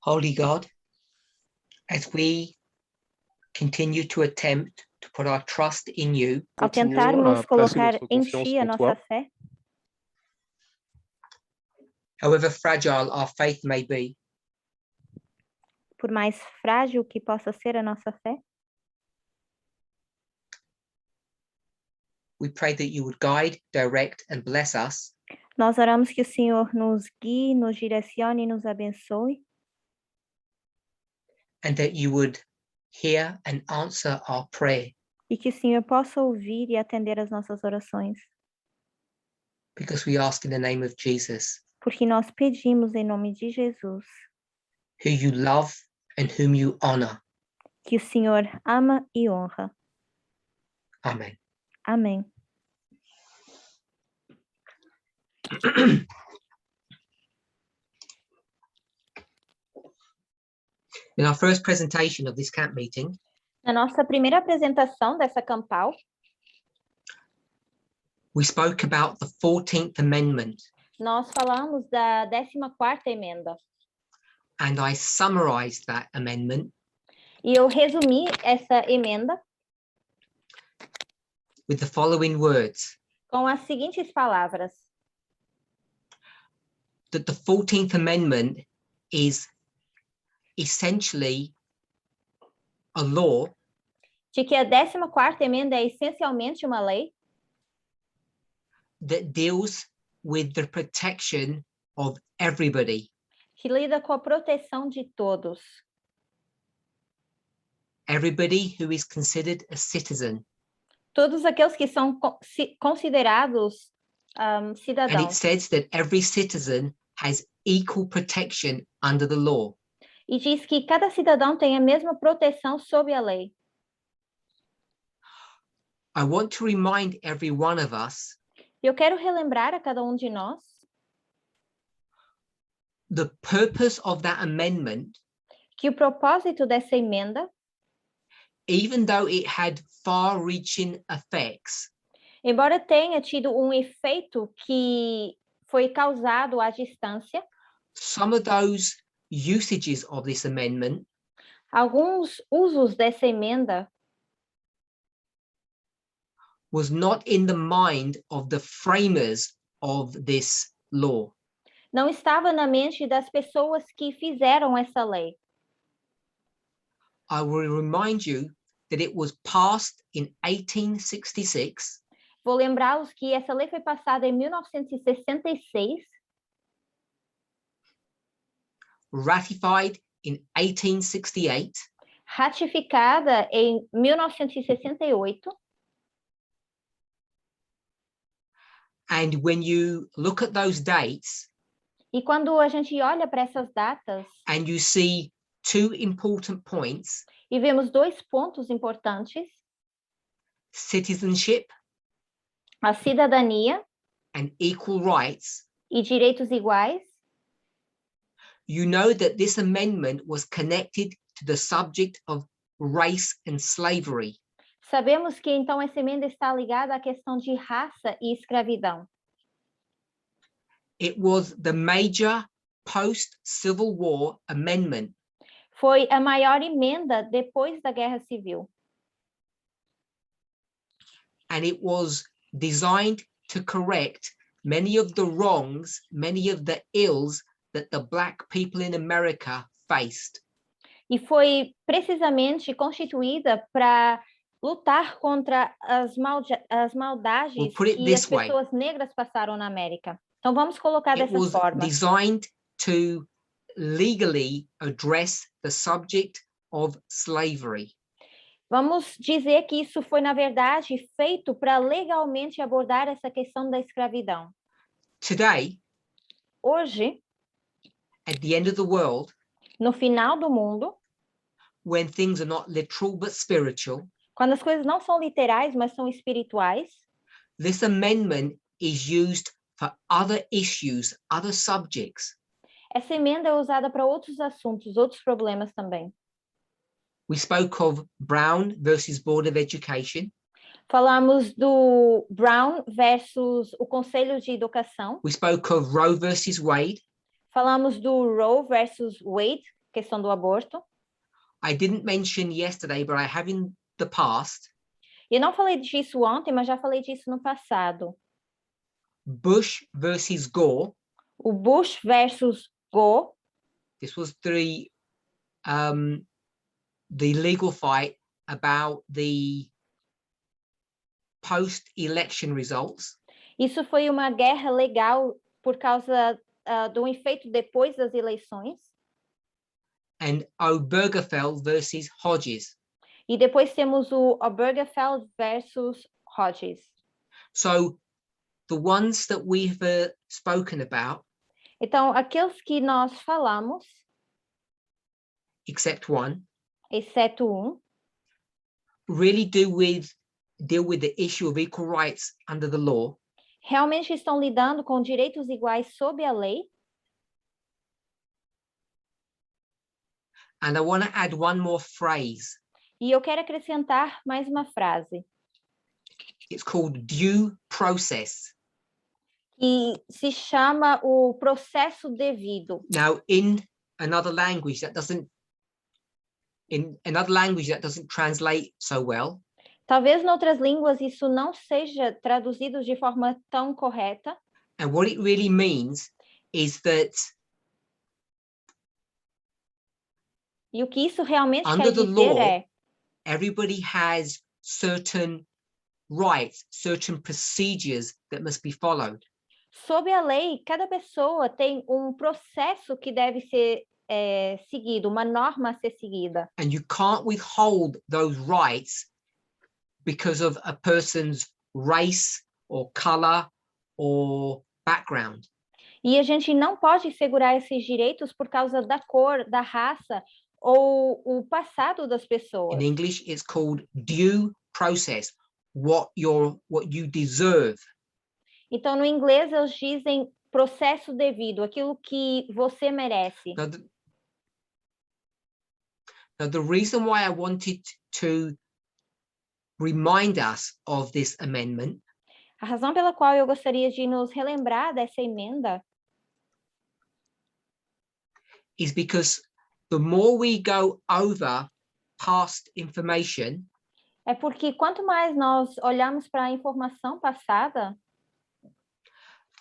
Holy God, as we continue to attempt to put our trust in you, Ao Continuons tentarmos à placer colocar notre em confiance Ti a en nossa toi, fé, however fragile our faith may be, por mais frágil que possa ser a nossa fé, we pray that you would guide, direct, and bless us nós oramos que o Senhor nos guie, nos direcione e nos abençoe, and that you would hear and answer our prayer, e que o Senhor possa ouvir e atender as nossas orações, because we ask in the name of Jesus, porque nós pedimos em nome de Jesus, who you love and whom you honor. que o Senhor ama e honra. Amen. Amém. In our first presentation of this camp meeting, Na nossa primeira apresentação dessa campal, we spoke about the 14th Amendment, nós falamos da 14ª emenda. and I summarized that amendment E eu resumi essa emenda with the following words: com as seguintes palavras: that the 14th Amendment is essentially a law de que a 14ª emenda é essencialmente uma lei that deals with the protection of everybody, que lida com a proteção de todos, everybody who is considered a citizen. todos aqueles que são considerados And it cidadãos. says that every citizen has equal protection under the law. E diz que cada cidadão tem a mesma proteção sob a lei. I want to remind every one of us Eu quero relembrar a cada de nós the purpose of that amendment, que o propósito dessa emenda, even though it had far-reaching effects, embora tenha tido efeito que foi causado à distância, some of those usages of this amendment alguns usos dessa emenda was not in the mind of the framers of this law. não estava na mente das pessoas que fizeram essa lei. I will remind you that it was passed in 1866, Vou lembrá-los que essa lei foi passada em 1966, ratified in 1868, ratificada em 1968, and when you look at those dates e quando a gente olha para essas datas and you see two important points, e vemos dois pontos importantes, citizenship a cidadania and equal rights, e direitos iguais, you know that this amendment was connected to the subject of race and slavery. sabemos que então essa emenda está ligada à questão de raça e escravidão. It was the major post-Civil War amendment. Foi a maior emenda depois da Guerra Civil. And it was designed to correct many of the wrongs, many of the ills that the Black people in America faced. E foi precisamente constituída para lutar contra as maldades We'll put it que as this way. pessoas negras passaram na América. Então vamos colocar It dessa was forma. designed to legally address the subject of slavery. Vamos dizer que isso foi, na verdade, feito para legalmente abordar essa questão da escravidão. Today, Hoje, at the end of the world, no final do mundo, when things are not literal but spiritual, quando as coisas não são literais, mas são espirituais, this amendment is used for other issues, other subjects. essa emenda é usada para outros assuntos, outros problemas também. We spoke of Brown versus Board of Education. Falamos do Brown versus o Conselho de Educação. We spoke of Roe versus Wade. Falamos do Roe versus Wade. questão do aborto. I didn't mention yesterday, but I have in the past, E eu não falei disso ontem, mas já falei disso no passado. Bush versus Gore. O Bush versus Gore, This was the legal fight about the post-election results. isso foi uma guerra legal por causa do efeito depois das eleições. And Obergefell versus Hodges. E depois temos o Obergefell versus Hodges. So the ones that we've spoken about, Então, aqueles que nós falamos, except one, exceto um, really deal with the issue of equal rights under the law. realmente estão lidando com direitos iguais sob a lei. And I want to add one more phrase. E eu quero acrescentar mais uma frase. It's called due process. Que se chama o processo devido. Now, in another language that doesn't translate so well, Talvez em outras línguas isso não seja traduzido de forma tão correta. and what it really means is that E o que isso realmente under quer the dizer law, é: everybody has certain rights, certain procedures that must be followed. sob a lei, cada pessoa tem um processo que deve ser seguido, uma norma a ser seguida. And you can't withhold those rights because of a person's race or color or background. E a gente não pode segurar esses direitos por causa da cor, da raça ou o passado das pessoas. In English, it's called due process, what you deserve. Então, no inglês, eles dizem processo devido, aquilo que você merece. Now, the reason why I wanted to remind us of this amendment A razão pela qual eu gostaria de nos relembrar dessa emenda is because the more we go over past information, é porque quanto mais nós olhamos para a informação passada,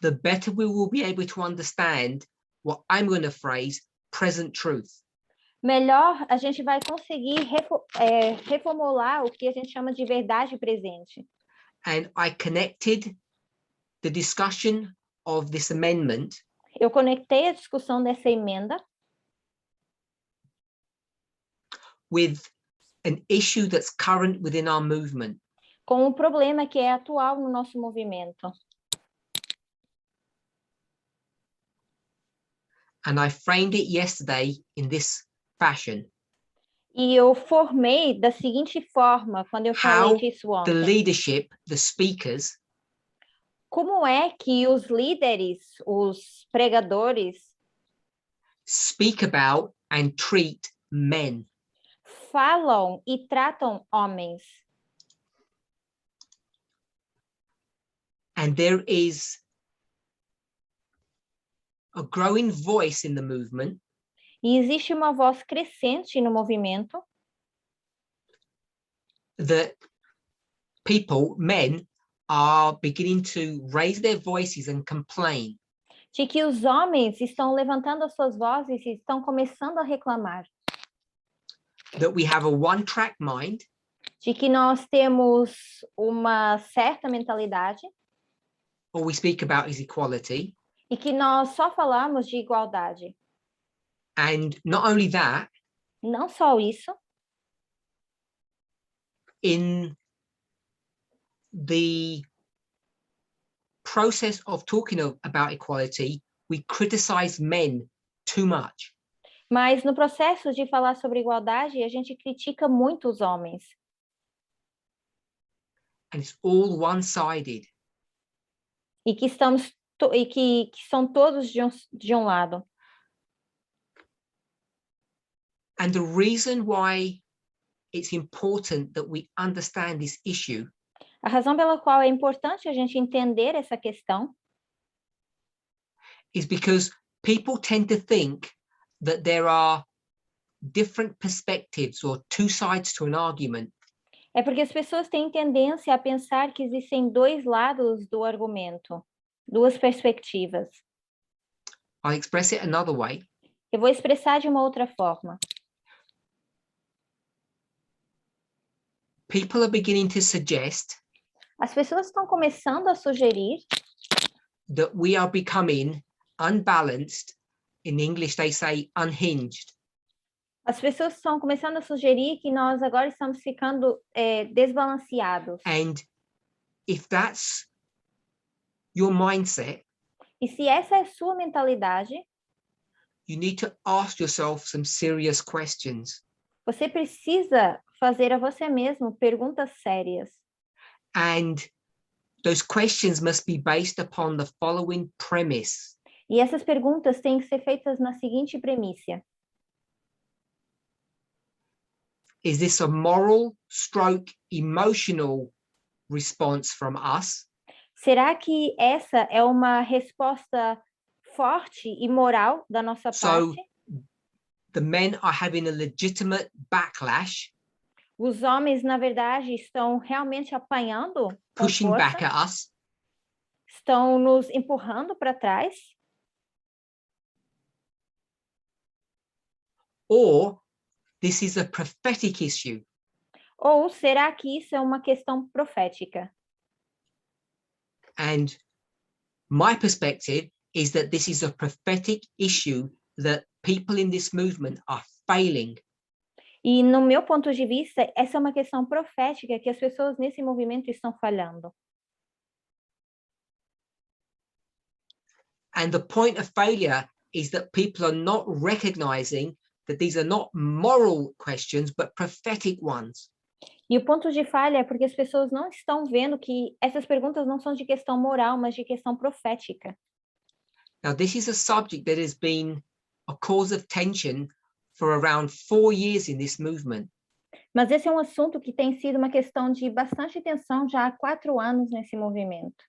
the better we will be able to understand what I'm going to phrase present truth. melhor a gente vai conseguir reformular o que a gente chama de verdade presente. And I connected the discussion of this amendment Eu conectei a discussão dessa emenda with an issue that's current within our movement. com um problema que é atual no nosso movimento. And I framed it yesterday in this fashion. E eu formei da seguinte forma, quando eu falei How disso the ontem. leadership, the speakers, Como é que os líderes, os pregadores, speak about and treat men. falam e tratam homens? And there is a growing voice in the movement E existe uma voz crescente no movimento that people, men, are beginning to raise their voices and complain de que os homens estão levantando as suas vozes e estão começando a reclamar. that we have a one-track mind, De que nós temos uma certa mentalidade all we speak about is equality. e que nós só falamos de igualdade. And not only that, Não só isso, in the process of talking about equality, we criticize men too much. mas no processo de falar sobre igualdade, a gente critica muito os homens. And it's all one-sided. E que são todos de um lado. And the reason why it's important that we understand this issue A razão pela qual é importante a gente entender essa questão is because people tend to think that there are different perspectives or two sides to an argument. É porque as pessoas têm tendência a pensar que existem dois lados do argumento, duas perspectivas. I'll express it another way. Eu vou expressar de uma outra forma. People are beginning to suggest As pessoas estão começando a sugerir that we are becoming unbalanced. In English, they say unhinged. As pessoas estão começando a sugerir que nós agora estamos ficando desbalanceados. And if that's your mindset, E se essa é a sua mentalidade, you need to ask yourself some serious questions. você precisa fazer a você mesmo perguntas sérias. And those questions must be based upon the following premise. E essas perguntas têm que ser feitas na seguinte premissa: Is this a moral stroke emotional response from us? será que essa é uma resposta forte e moral da nossa So parte? the men are having a legitimate backlash, Os homens, na verdade, estão realmente apanhando com pushing back força? at us? Estão nos empurrando para trás? Or this is a prophetic issue? Ou será que isso é uma questão profética? And my perspective is that this is a prophetic issue that people in this movement are failing. E no meu ponto de vista, essa é uma questão profética que as pessoas nesse movimento estão falhando. And the point of failure is that people are not recognizing that these are not moral questions, but prophetic ones. E o ponto de falha é porque as pessoas não estão vendo que essas perguntas não são de questão moral, mas de questão profética. Now, this is a subject that has been a cause of tension for around 4 years in this movement. Mas esse é um assunto que tem sido uma questão de bastante tensão já há 4 anos nesse movimento.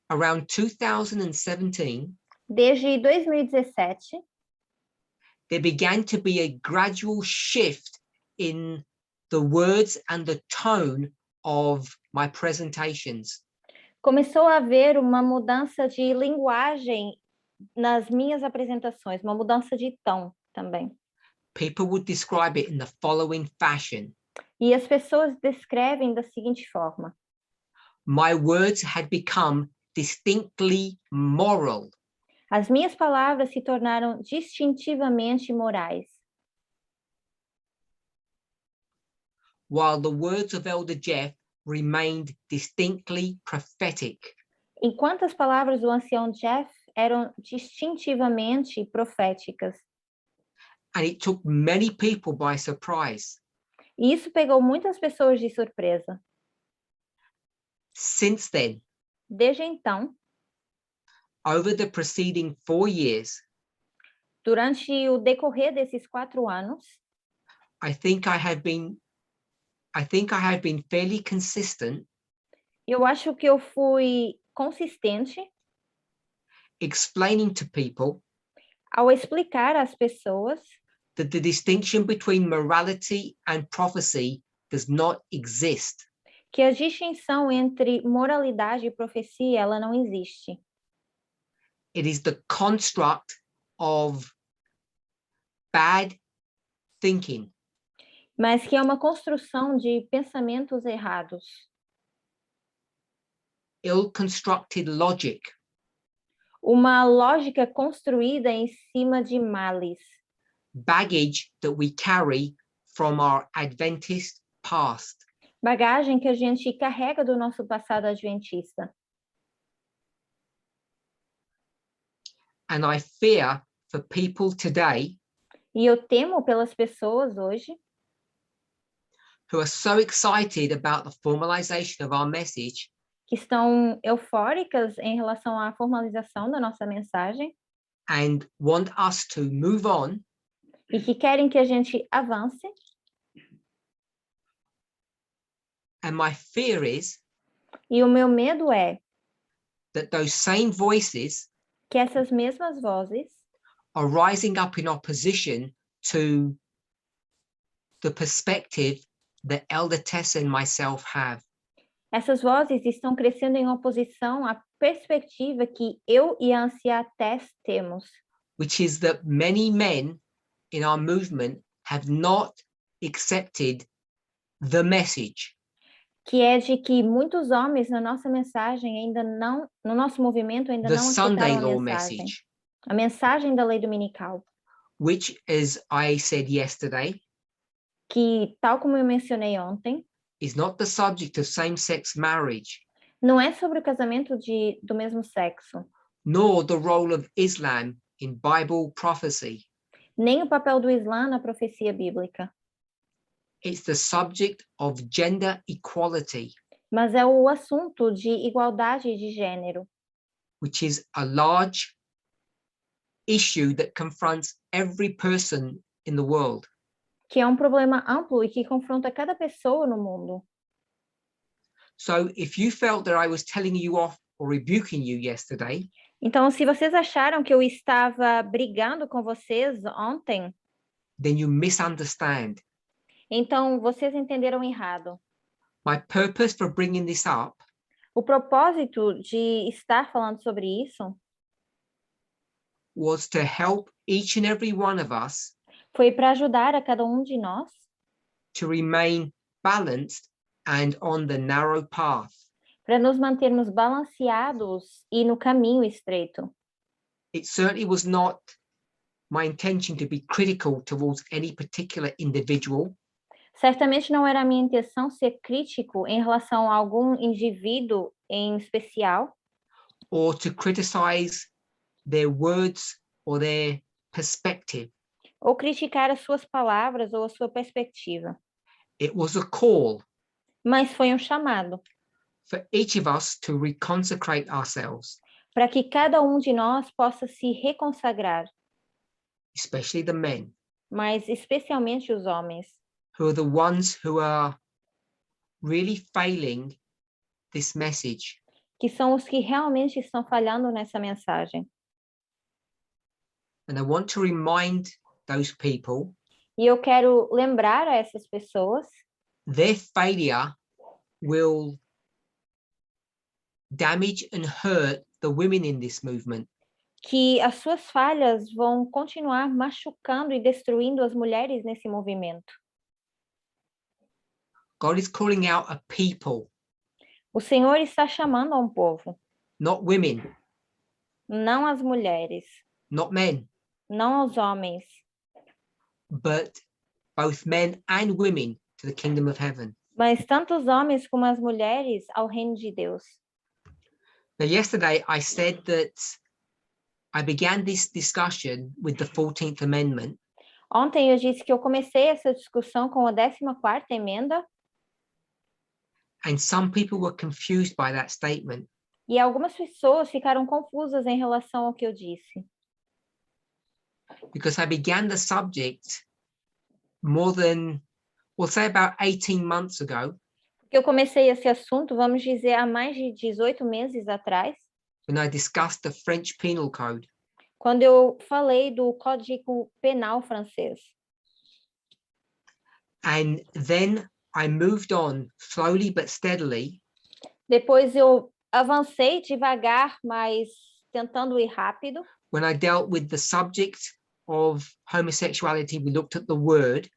Around 2017, Desde 2017, there began to be a gradual shift in the words and the tone of my presentations. começou a haver uma mudança de linguagem nas minhas apresentações, uma mudança de tom também. People would describe it in the following fashion. E as pessoas descrevem da seguinte forma: My words had become distinctly moral. as minhas palavras se tornaram distintivamente morais, while the words of Elder Jeff remained distinctly prophetic. enquanto as palavras do ancião Jeff eram distintivamente proféticas. And it took many people by surprise. E isso pegou muitas pessoas de surpresa. Since then, Desde então, over the preceding 4 years, durante o decorrer desses 4 anos, I think I have been fairly consistent eu acho que eu fui consistente explaining to people ao explicar às pessoas that the distinction between morality and prophecy does not exist. que a distinção entre moralidade e profecia, ela não existe. It is the construct of bad thinking, Mas que é uma construção de pensamentos errados, ill-constructed logic, uma lógica construída em cima de males, baggage that we carry from our Adventist past. bagagem que a gente carrega do nosso passado adventista. And I fear for people today E eu temo pelas pessoas hoje who are so excited about the formalization of our message que estão eufóricas em relação à formalização da nossa mensagem and want us to move on, e que querem que a gente avance. and my fear is E o meu medo é that those same voices que essas mesmas vozes are rising up in opposition to the perspective that Elder Tessa and myself have. Essas vozes estão crescendo em oposição à perspectiva que eu e a anciã Tess temos, Which is that many men in our movement have not accepted the message. que é de que muitos homens na nossa mensagem ainda não, no nosso movimento ainda The não Sunday aceitaram a law mensagem. message, A mensagem da lei dominical, which, as I said yesterday, que, tal como eu mencionei ontem, is not the subject of same-sex marriage, não é sobre o casamento do mesmo sexo, nor the role of Islam in Bible prophecy. nem o papel do Islã na profecia bíblica, It's the subject of gender equality, mas é o assunto de igualdade de gênero, which is a large issue that confronts every person in the world. que é um problema amplo e que confronta cada pessoa no mundo. So if you felt that I was telling you off or rebuking you yesterday, Então, se vocês acharam que eu estava brigando com vocês ontem, then you misunderstand. então vocês entenderam errado. My purpose for bringing this up O propósito de estar falando sobre isso was to help each and every one of us foi para ajudar a cada um de nós to remain balanced and on the narrow path. para nos mantermos balanceados e no caminho estreito. It certainly was not my intention to be critical towards any particular individual, Certamente não era a minha intenção ser crítico em relação a algum indivíduo em especial, or to criticize their words or their perspective. ou criticar as suas palavras ou a sua perspectiva. It was a call Mas foi um chamado for each of us to reconsecrate ourselves, para que cada um de nós possa se reconsagrar, especially the men, mas especialmente os homens, who are the ones who are really failing this message. que são os que realmente estão falhando nessa mensagem. And I want to remind those people E eu quero lembrar a essas pessoas their failure will damage and hurt the women in this movement. que as suas falhas vão continuar machucando e destruindo as mulheres nesse movimento. God is calling out a people, O Senhor está chamando a um povo, not women, não as mulheres, not men, não aos homens, but both men and women to the kingdom of heaven. mas tanto os homens como as mulheres ao reino de Deus. Now, yesterday I said that I began this discussion with the 14th Amendment, Ontem eu disse que eu comecei essa discussão com a 14ª emenda and some people were confused by that statement. e algumas pessoas ficaram confusas em relação ao que eu disse. Because I began the subject more than, we'll say about 18 months ago, Porque eu comecei esse assunto, vamos dizer, há mais de 18 meses atrás, when I discussed the French Penal Code. quando eu falei do Código Penal francês. And then I moved on slowly but steadily Depois eu avancei devagar, mas tentando ir rápido. when I dealt with the subject of homosexuality. We looked at the word,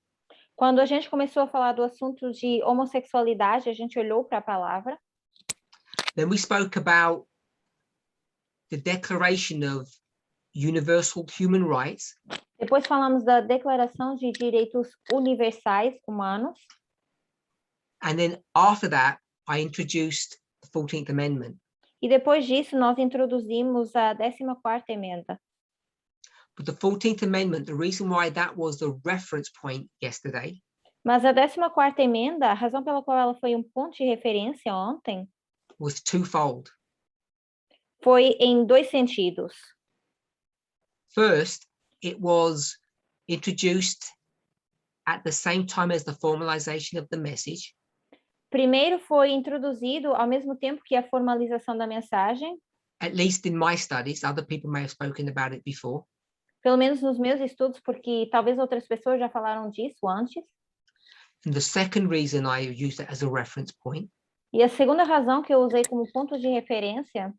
Quando a gente começou a falar do assunto de homossexualidade, a gente olhou para a palavra. then we spoke about the Declaration of Universal Human Rights, Depois falamos da Declaração de Direitos Universais Humanos. and then after that I introduced the 14th Amendment. E depois disso, nós introduzimos a 14ª emenda. But the 14th Amendment, the reason why that was the reference point yesterday Mas a 14ª emenda, a razão pela qual ela foi um ponto de referência ontem, was twofold. foi em dois sentidos. First, it was introduced at the same time as the formalization of the message. Primeiro, foi introduzido ao mesmo tempo que a formalização da mensagem, At least in my studies, other people may have spoken about it before. pelo menos nos meus estudos, porque talvez outras pessoas já falaram disso antes. And the second reason I use that as a reference point E a segunda razão que eu usei como ponto de referência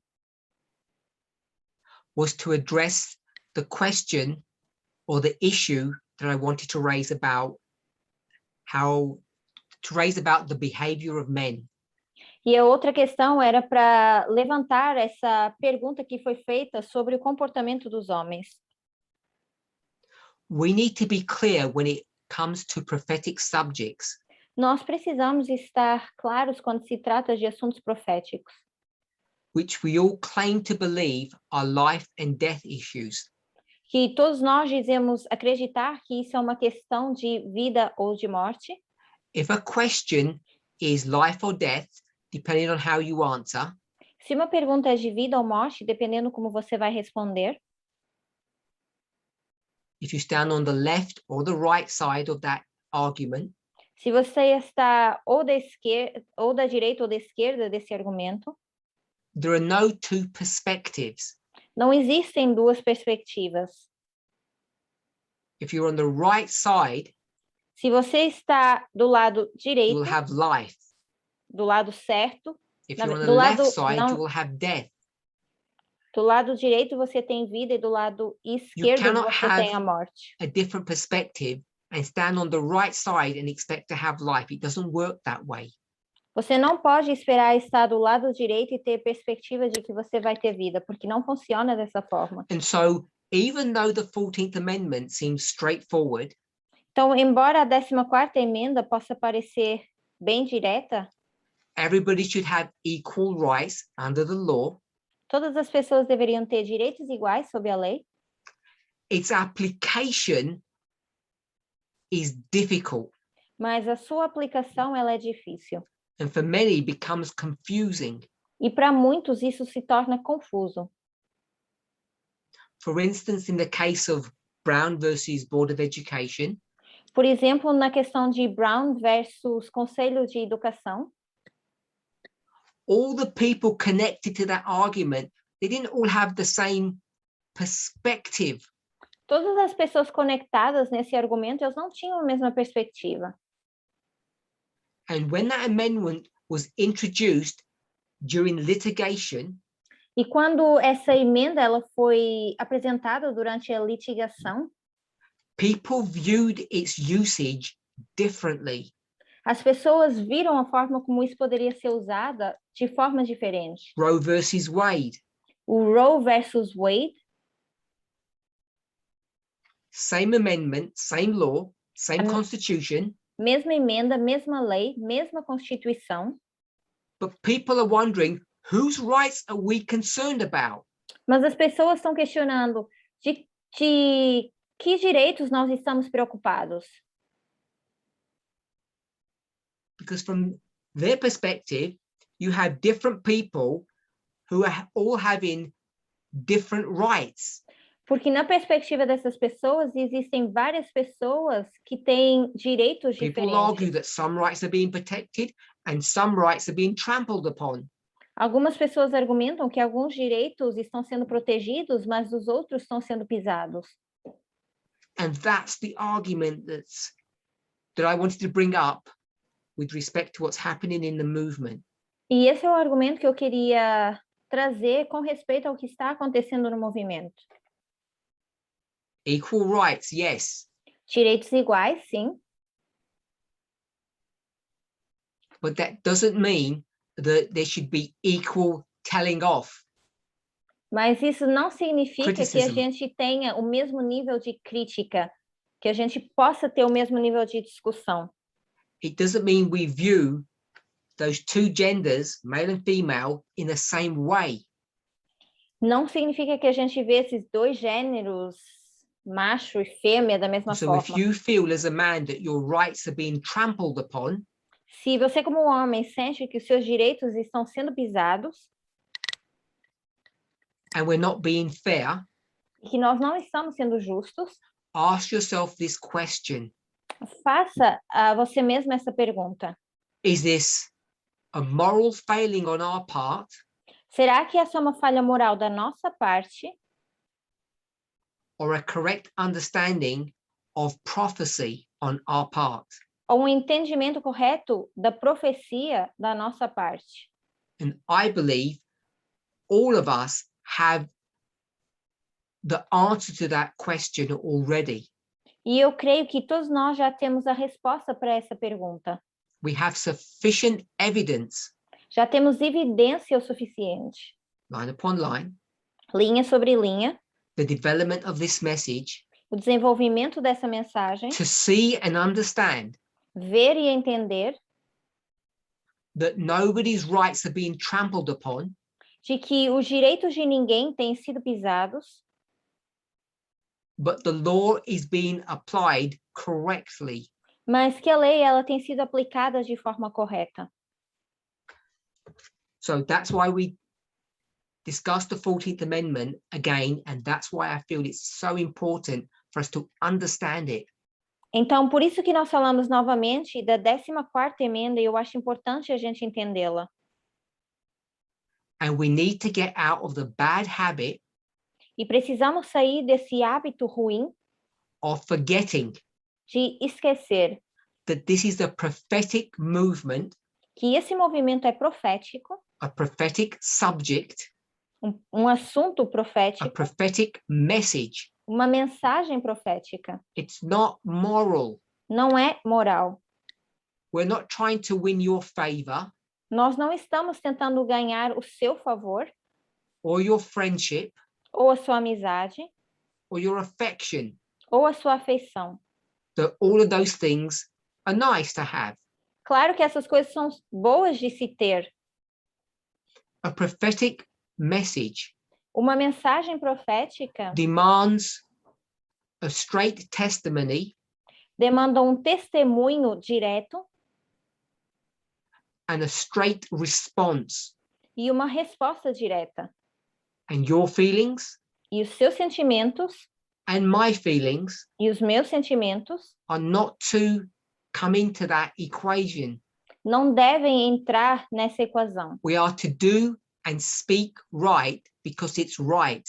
was to address the question or the issue that I wanted to raise about the behavior of men. E a outra questão era para levantar essa pergunta que foi feita sobre o comportamento dos homens. We need to be clear when it comes to prophetic subjects. Nós precisamos estar claros quando se trata de assuntos proféticos, Which we all claim to believe are life and death issues. que todos nós dizemos acreditar que isso é uma questão de vida ou de morte. If a question is life or death, depending on how you answer, Se uma pergunta é de vida ou morte, dependendo como você vai responder, if you stand on the left or the right side of that argument, se você está ou da esquerda, ou da direita ou da esquerda desse argumento, there are no two perspectives. não existem duas perspectivas. If you're on the right side, Se você está do lado you direito, will have life. do lado certo, If Na- you're on the do left lado side, não- you will have death. do lado direito você tem vida e do lado esquerdo cannot você have- tem a morte. A different perspective and stand on the right side and expect to have life. It doesn't work that way. Você não pode esperar estar do lado direito e ter perspectiva de que você vai ter vida, porque não funciona dessa forma. And so, even though the 14th Amendment seems straightforward, Então, embora a 14ª emenda possa parecer bem direta, everybody should have equal rights under the law. todas as pessoas deveriam ter direitos iguais sob a lei. Its application is difficult, Mas a sua aplicação ela é difícil. and for many becomes confusing. E para muitos isso se torna confuso. For instance, in the case of Brown versus Board of Education, Por exemplo, na questão de Brown versus Conselho de Educação, all the people connected to that argument, they didn't all have the same perspective. todas as pessoas conectadas nesse argumento, elas não tinham a mesma perspectiva. And when that amendment was introduced during litigation, E quando essa emenda ela foi apresentada durante a litigação, people viewed its usage differently. as pessoas viram a forma como isso poderia ser usada de forma diferente. Roe versus Wade, O Roe versus Wade, same amendment, same law, same Am- constitution, mesma emenda, mesma lei, mesma Constituição, but people are wondering, whose rights are we concerned about? mas as pessoas estão questionando de que direitos nós estamos preocupados. Because from their perspective, you have different people who are all having different rights. Porque na perspectiva dessas pessoas, existem várias pessoas que têm direitos People argue diferentes. that some rights are being protected and some rights are being trampled upon. Algumas pessoas argumentam que alguns direitos estão sendo protegidos, mas os outros estão sendo pisados. And that's the argument that I wanted to bring up with respect to what's happening in the movement. E esse é o argumento que eu queria trazer com respeito ao que está acontecendo no movimento. Equal rights, yes, Direitos iguais, sim, but that doesn't mean that there should be equal telling off. mas isso não significa que a Criticism. gente tenha o mesmo nível de crítica, que a gente possa ter o mesmo nível de discussão. It doesn't mean we view those two genders, male and female, in the same way. Não significa que a gente vê esses dois gêneros, macho e fêmea, da mesma So if forma. you feel as a man that your rights are being trampled upon, Se você, como homem, sente que os seus direitos estão sendo pisados, and we're not being fair, que nós não estamos sendo justos, ask yourself this question. faça a você mesmo essa pergunta. Is this a moral failing on our part, Será que essa é uma falha moral da nossa parte or a correct understanding of prophecy on our part? ou um entendimento correto da profecia da nossa parte. And I believe all of us have the answer to that question already. E eu creio que todos nós já temos a resposta para essa pergunta. We have sufficient evidence, Já temos evidência o suficiente, line upon line, linha sobre linha, the development of this message, o desenvolvimento dessa mensagem, to see and understand ver e entender that nobody's rights are being trampled upon, de que os direitos de ninguém têm sido pisados, but the law is being applied correctly. mas que a lei ela tem sido aplicada de forma correta. So that's why we discussed the 14th Amendment again, and that's why I feel it's so important for us to understand it. Então, por isso que nós falamos novamente da 14ª emenda e eu acho importante a gente entendê-la. And we need to get out of the bad habit E precisamos sair desse hábito ruim of forgetting de esquecer that this is a prophetic movement, que esse movimento é profético, a prophetic subject, um assunto a profético, prophetic message. uma mensagem profética. It's not moral. Não é moral. We're not trying to win your favor Nós não estamos tentando ganhar o seu favor or your friendship ou a sua amizade or your affection. ou a sua afeição. That all of those things are nice to have. Claro que essas coisas são boas de se ter. A prophetic message Uma mensagem profética demands a straight testimony demanda um testemunho direto and a straight response. e uma resposta direta. And your feelings E os seus sentimentos and my feelings e os meus sentimentos are not to come into that equation. não devem entrar nessa equação. We are to do and speak right because it's right.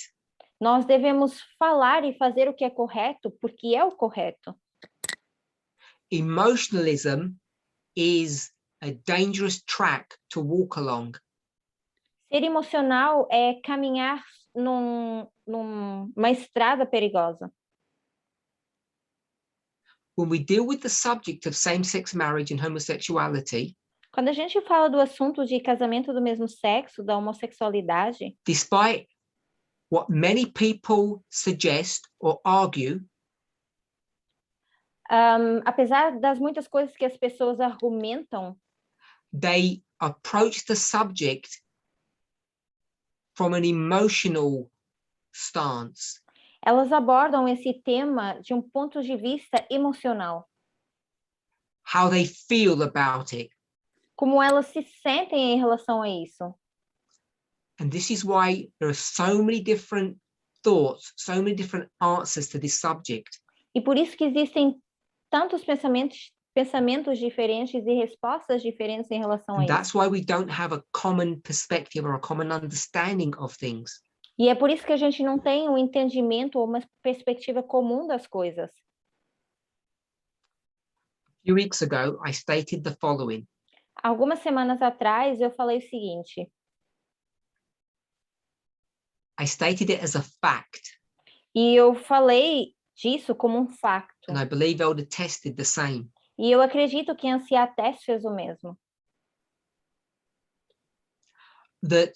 Nós devemos falar e fazer o que é correto porque é o correto. Emotionalism is a dangerous track to walk along. Ser emocional é caminhar numa estrada perigosa. When we deal with the subject of same-sex marriage and homosexuality, Quando a gente fala do assunto de casamento do mesmo sexo, da homossexualidade, despite what many people suggest or argue, apesar das muitas coisas que as pessoas argumentam, they approach the subject from an emotional stance. elas abordam esse tema de um ponto de vista emocional. How they feel about it. Como elas se sentem em relação a isso. And this is why there are so many different thoughts, so many different answers to this subject. E por isso que existem tantos pensamentos diferentes e respostas diferentes em relação a And isso. that's why we don't have a common perspective or a common understanding of things. E é por isso que a gente não tem um entendimento ou uma perspectiva comum das coisas. A few weeks ago, I stated the following. Algumas semanas atrás, eu falei o seguinte. I stated it as a fact. E eu falei disso como um facto. And I believe Elder Tess did the same. E eu acredito que Anciã Tess fez o mesmo. That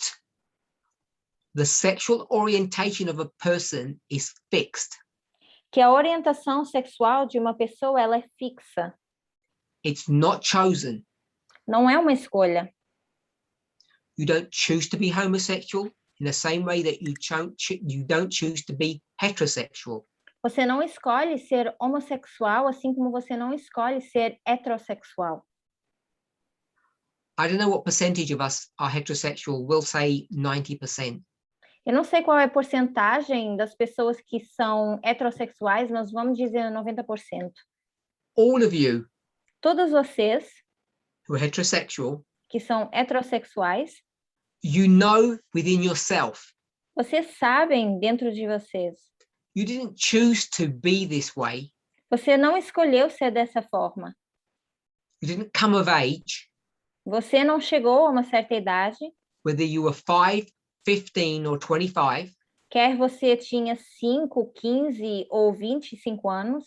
the sexual orientation of a person is fixed. Que a orientação sexual de uma pessoa ela é fixa. It's not chosen. Não é uma escolha. You don't choose to be homosexual in the same way that you don't choose to be heterosexual. Você não escolhe ser homossexual, assim como você não escolhe ser heterossexual. I don't know what percentage of us are heterosexual. We'll say 90%. Eu não sei qual é a porcentagem das pessoas que são heterossexuais, mas vamos dizer 90%. All of you Todos vocês who are heterosexual, que são heterossexuais, you know within yourself, vocês sabem dentro de vocês. you didn't choose to be this way. Você não escolheu ser dessa forma. you didn't come of age, Você não chegou a uma certa idade, whether you were 5, 15, or 25, quer você tinha 5, 15 ou 25 anos,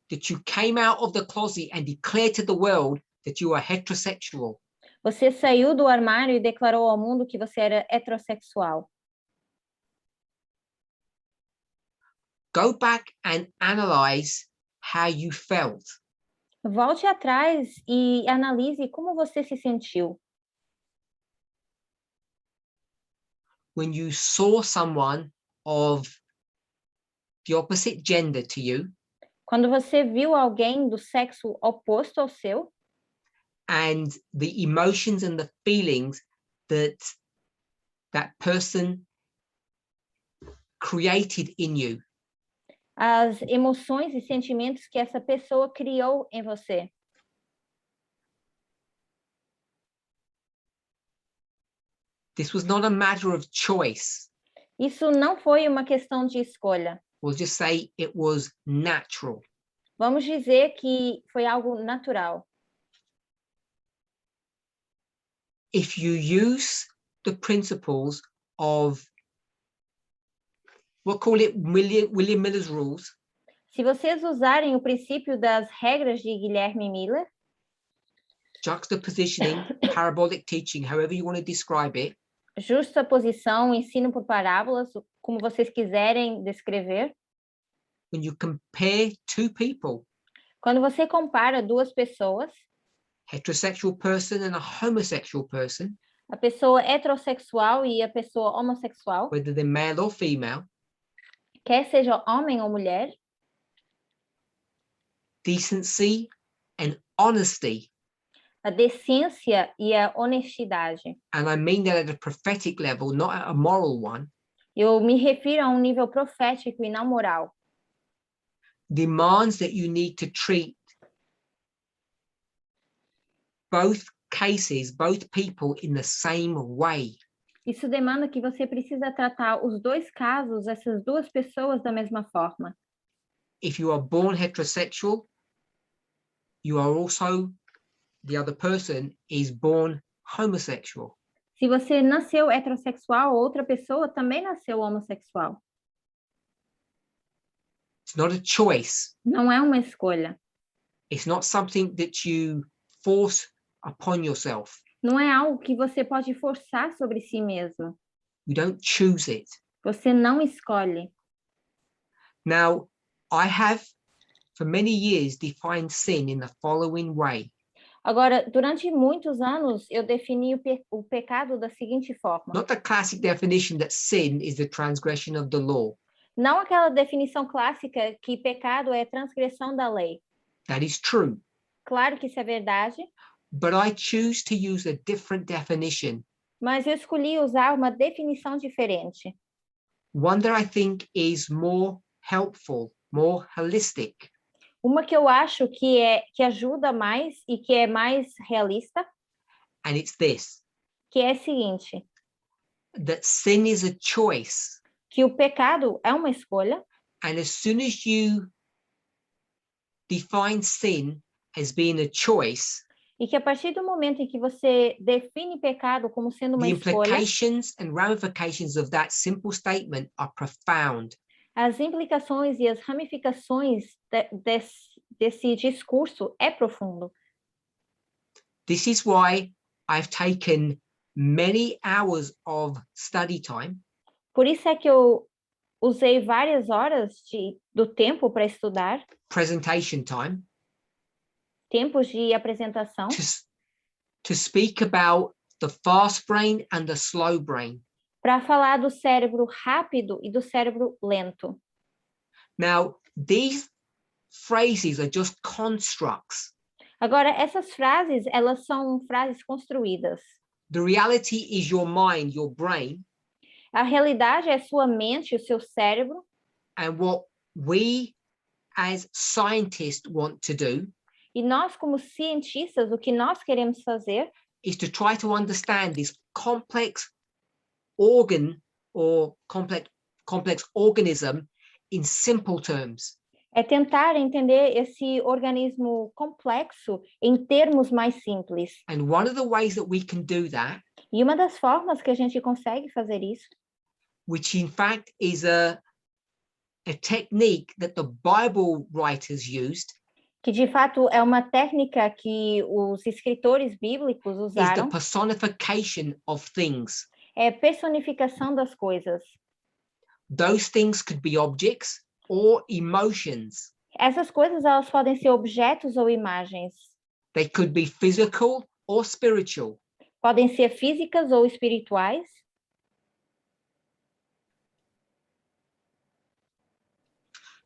that you came out of the closet and declared to the world that you are heterosexual. você saiu do armário e declarou ao mundo que você era heterossexual. Go back and analyze how you felt. Volte atrás e analise como você se sentiu When you saw someone of the opposite gender to you, quando você viu alguém do sexo oposto ao seu and the emotions and the feelings that that person created in you. as emoções e sentimentos que essa pessoa criou em você. This was not a matter of choice. Isso não foi uma questão de escolha. We'll just say it was natural. Vamos dizer que foi algo natural. If you use the principles of, we'll call it William Miller's rules, Se vocês usarem o princípio das regras de Guilherme Miller, juxtapositioning, parabolic teaching, however you want to describe it, justa posição, ensino por parábolas, como vocês quiserem descrever, when you compare two people, quando você compara duas pessoas, heterosexual person and a homosexual person, a pessoa heterossexual e a pessoa homossexual, whether they're male or female, quer seja homem ou mulher, decency and honesty, a decência e a honestidade. and I mean that at a prophetic level, not at a moral one, Eu me refiro a um nível profético e não moral. demands that you need to treat both cases, both people in the same way. Isso demanda que você precisa tratar os dois casos, essas duas pessoas da mesma forma. If you are born heterosexual, you are also, the other person is born homosexual. Se você nasceu heterossexual, outra pessoa também nasceu homossexual. It's not a choice. Não é uma escolha. It's not something that you force upon yourself. Não é algo que você pode forçar sobre si mesmo. You don't choose it. Você não escolhe. Now, I have, for many years, defined sin in the following way. Agora, durante muitos anos, eu defini o pecado da seguinte forma. Not the classic definition that sin is the transgression of the law. Não aquela definição clássica que pecado é transgressão da lei. That is true. Claro que isso é verdade, But I choose to use a different definition, mas eu escolhi usar uma definição diferente. one that I think is more helpful, more holistic. Uma que eu acho que ajuda mais e que é mais realista, And it's this, que é a seguinte, that sin is a choice. que o pecado é uma escolha, And as soon as you define sin as being a choice, e que a partir do momento em que você define pecado como sendo uma the escolha, implications and ramifications of that simple statement are profound. as implicações e as ramificações desse discurso é profundo. This is why I've taken many hours of study time Por isso é que eu usei várias horas do tempo para estudar, presentation time tempos de apresentação, to speak about the fast brain and the slow brain. para falar do cérebro rápido e do cérebro lento. Now, these phrases are just constructs. Agora, essas frases, elas são frases construídas. The reality is your mind, your brain, A realidade é sua mente, o seu cérebro, and what we as scientists want to do e nós, como cientistas, o que nós queremos fazer is to try to understand this complex organ or complex organism in simple terms. É tentar entender esse organismo complexo em termos mais simples. And one of the ways that we can do that, E uma das formas que a gente consegue fazer isso, which in fact is a technique that the Bible writers used, que de fato é uma técnica que os escritores bíblicos is the usaram, personification of things. é personificação das coisas. Those things could be objects or emotions. Essas coisas elas podem ser objetos ou imagens. They could be physical or spiritual. Podem ser físicas ou espirituais.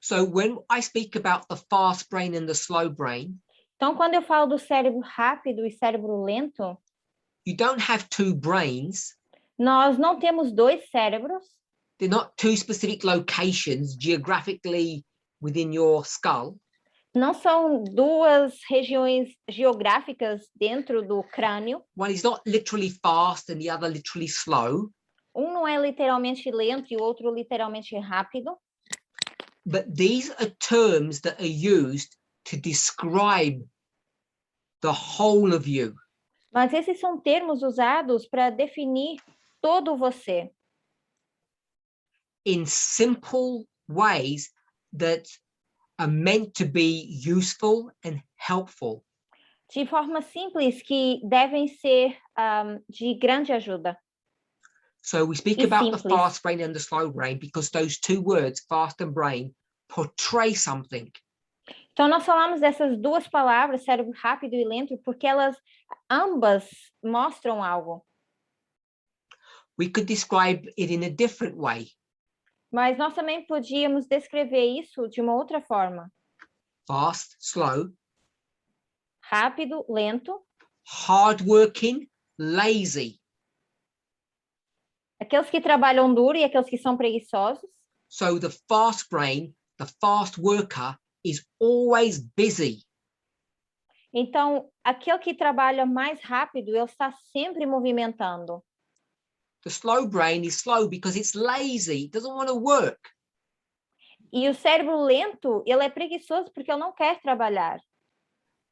So when I speak about the fast brain and the slow brain, Então, quando eu falo do cérebro rápido e cérebro lento, you don't have two brains. nós não temos dois cérebros. They're not two specific locations geographically within your skull. Não são duas regiões geográficas dentro do crânio. One is not literally fast and the other literally slow. Um não é literalmente lento e o outro literalmente rápido. But these are terms that are used to describe the whole of you. Mas esses são termos usados para definir todo você. In simple ways that are meant to be useful and helpful. De forma simples que devem ser de grande ajuda. So we speak E about the simples. fast brain and the slow brain because those two words, fast and brain, portray something. Então, nós falamos dessas duas palavras, cérebro rápido e lento, porque elas ambas mostram algo. We could describe it in a different way. Mas nós também podíamos descrever isso de uma outra forma. Fast, slow, Rápido, lento. hardworking, lazy. Aqueles que trabalham duro e aqueles que são preguiçosos. So the fast brain, the fast worker, is always busy. Então, aquele que trabalha mais rápido, ele está sempre movimentando. The slow brain is slow because it's lazy, it doesn't want to work. E o cérebro lento, ele é preguiçoso porque ele não quer trabalhar.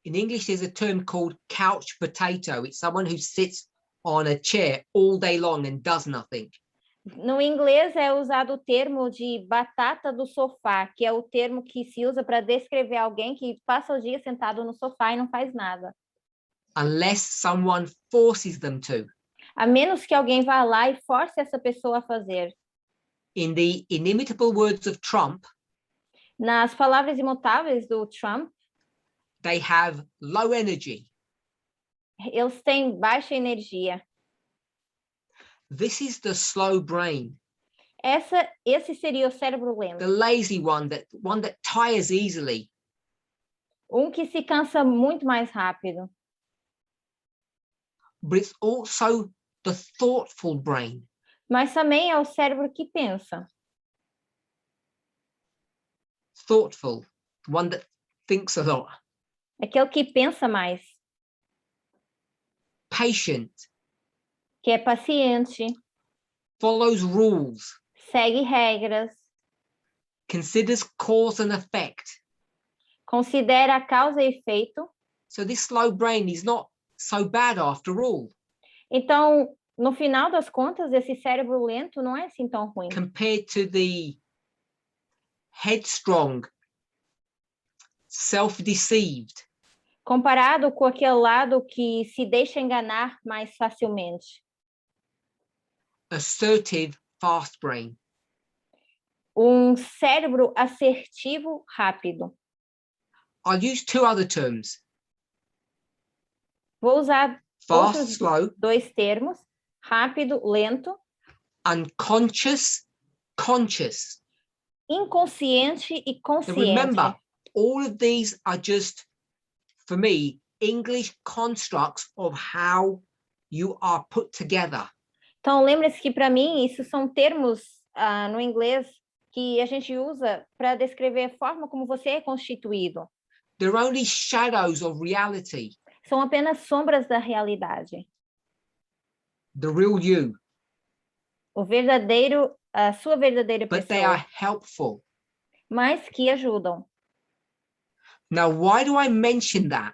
In English, there's a term called couch potato. It's someone who sits on a chair all day long and does nothing. No inglês é usado o termo de batata do sofá, que é o termo que se usa para descrever alguém que passa o dia sentado no sofá e não faz nada. Unless someone forces them to. A menos que alguém vá lá e force essa pessoa a fazer. In the inimitable words of Trump, Nas palavras imutáveis do Trump, they have low energy. eles têm baixa energia. This is the slow brain, Esse seria o cérebro lento. the lazy one that tires easily. Que se cansa muito mais rápido. But it's also the thoughtful brain. Mas também é o cérebro que pensa. Thoughtful, one that thinks a lot. Aquele que pensa mais. Patient, Que é paciente. follows rules, Segue regras. considers cause and effect. Considera a causa e efeito. So this slow brain is not so bad after all. Então, no final das contas, esse cérebro lento não é assim tão ruim. Compared to the headstrong, self-deceived, Comparado com aquele lado que se deixa enganar mais facilmente. assertive, fast brain. Cérebro assertivo, rápido. I'll use two other terms. Vou usar Fast, outros slow, dois termos. Rápido, lento. unconscious, conscious. Inconsciente e Now consciente. remember, all of these are just, for me, English constructs of how you are put together. Então, lembre-se que, para mim, isso são termos no inglês que a gente usa para descrever a forma como você é constituído. They're only shadows of reality, São apenas sombras da realidade. the real you, A sua verdadeira but they are pessoa, helpful. mas que ajudam. Now, why do I mention that?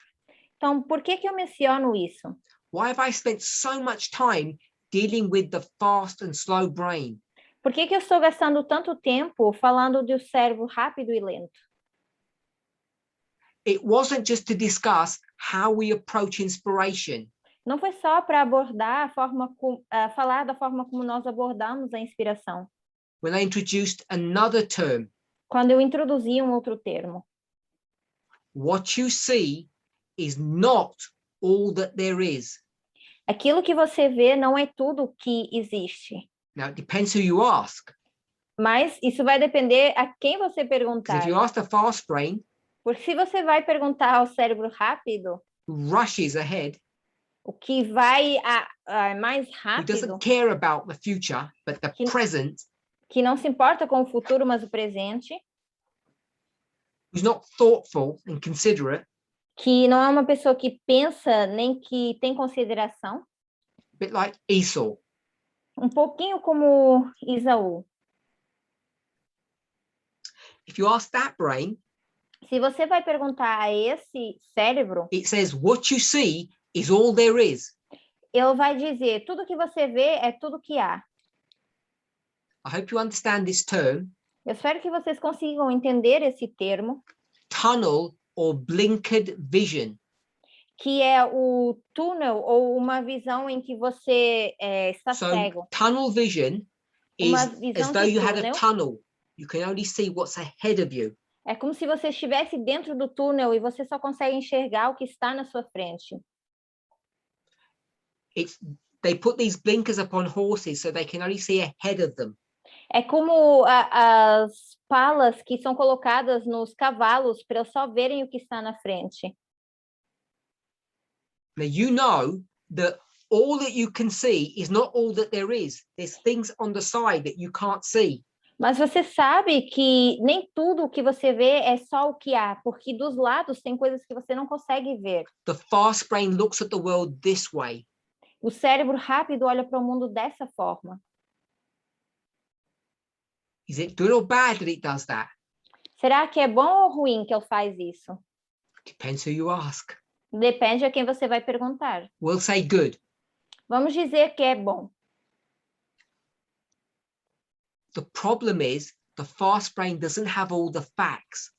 Então, por que que eu menciono isso? Why have I spent so much time dealing with the fast and slow brain? Por que que eu estou gastando tanto tempo falando do cérebro rápido e lento? It wasn't just to discuss how we approach inspiration. Não foi só para abordar falar da forma como nós abordamos a inspiração. When I introduced another term, Quando eu introduzi um outro termo. what you see is not all that there is. Aquilo que você vê não é tudo que existe. Now, it depends who you ask. Mas isso vai depender a quem você Because perguntar. if you ask the fast brain, Porque se você vai perguntar ao cérebro rápido, rushes ahead, o que vai mais who rápido, doesn't care about the future, but the present, que não se importa com o futuro, mas o presente, who's not thoughtful and considerate, que não é uma pessoa que pensa nem que tem consideração, a bit like Esau. um pouquinho como Isaú. If you ask that brain, Se você vai perguntar a esse cérebro, it says what you see is all there is. ele vai dizer, tudo que você vê é tudo que há. I hope you understand this term, Eu espero que vocês consigam entender esse termo, tunnel or blinkered vision. que é o túnel ou uma visão em que você está So cego. tunnel vision is Uma as visão though de you had a túnel tunnel. You can only see what's ahead of you. é como se você estivesse dentro do túnel e você só consegue enxergar o que está na sua frente. They put these blinkers upon horses so they can only see ahead of them. É como as palas que são colocadas nos cavalos para eles só verem o que está na frente. Now you know that all that you can see is not all that there is. There's things on the side that you can't see. Mas você sabe que nem tudo o que você vê é só o que há, porque dos lados tem coisas que você não consegue ver. The fast brain looks at the world this way. O cérebro rápido olha para o mundo dessa forma. Is it good or bad that it does that? Será que é bom ou ruim que ele faz isso? Depends who you ask. Depende a quem você vai perguntar. We'll say good. Vamos dizer que é bom. The problem is the fast brain doesn't have all the facts.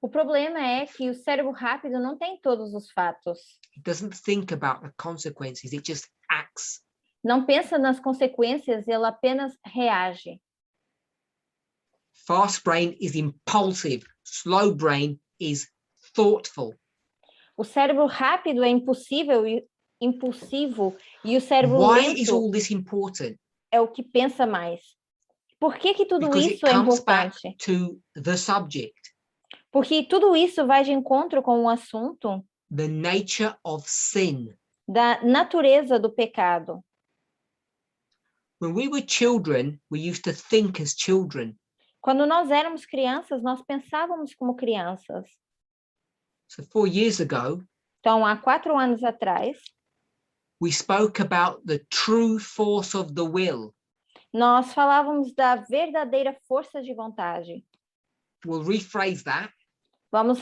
O problema é que o cérebro rápido não tem todos os fatos. It doesn't think about the consequences. It just acts. Não pensa nas consequências, ele apenas reage. Fast brain is impulsive. Slow brain is thoughtful. O cérebro rápido é impulsivo e o cérebro Why is lento all this important? é o que pensa mais. Por que tudo Because it isso é comes back importante? to the subject, Porque tudo isso vai de encontro com o assunto the nature of sin. da natureza do pecado. When we were children, we used to think as children. Quando nós éramos crianças, nós pensávamos como crianças. So 4 years ago, Então, há 4 anos atrás, we spoke about the true force of the will. nós falávamos da verdadeira força de vontade. We'll rephrase that. Vamos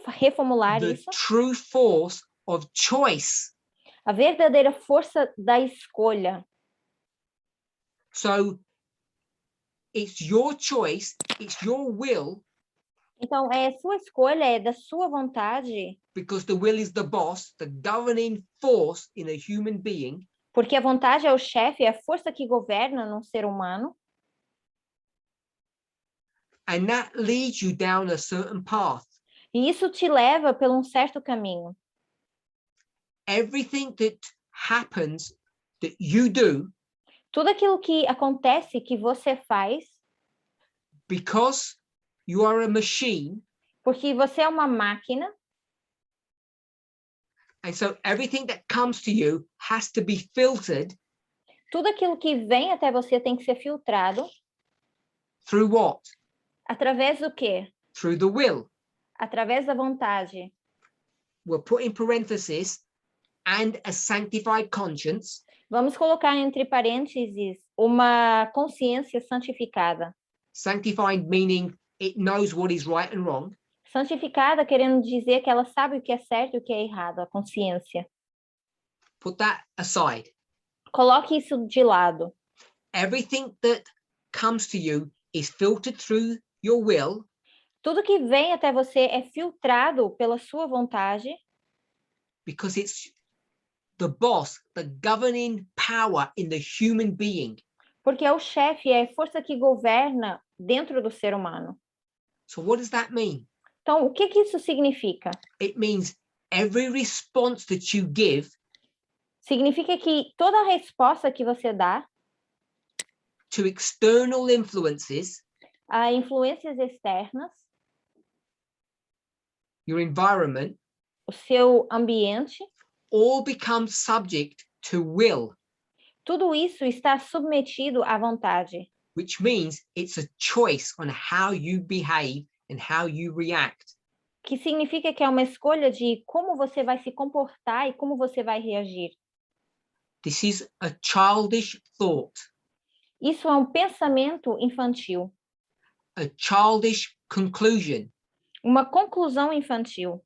reformular The isso. true force of choice. A verdadeira força da escolha. So it's your choice, it's your will, Então, é sua escolha, é da sua vontade, because the will is the boss, the governing force in a human being. porque a vontade é o chefe, é a força que governa num ser humano. And that leads you down a certain path. E isso te leva por um certo caminho. Everything that happens that you do, Tudo aquilo que acontece, que você faz, because you are a machine, porque você é uma máquina, and so everything that comes to you has to be filtered tudo aquilo que vem até você tem que ser filtrado. through what? Através do quê? Through the will. Através da vontade. We'll put in parenthesis, and a sanctified conscience. Vamos colocar entre parênteses uma consciência santificada. Sanctified meaning it knows what is right and wrong. Santificada querendo dizer que ela sabe o que é certo e o que é errado, a consciência. Put that aside. Coloque isso de lado. Everything that comes to you is filtered through your will, Tudo que vem até você é filtrado pela sua vontade, because it's the boss, the governing power in the human being. porque é o chefe, é a força que governa dentro do ser humano. So what does that mean? Então, o que isso significa? It means every response that you give Significa que toda resposta que você dá to external influences, a influências externas, your environment, o seu ambiente, all becomes subject to will, tudo isso está submetido à vontade, which means it's a choice on how you behave and how you react. que significa que é uma escolha de como você vai se comportar e como você vai reagir. This is a childish thought, Isso é um pensamento infantil, a childish conclusion. uma conclusão infantil.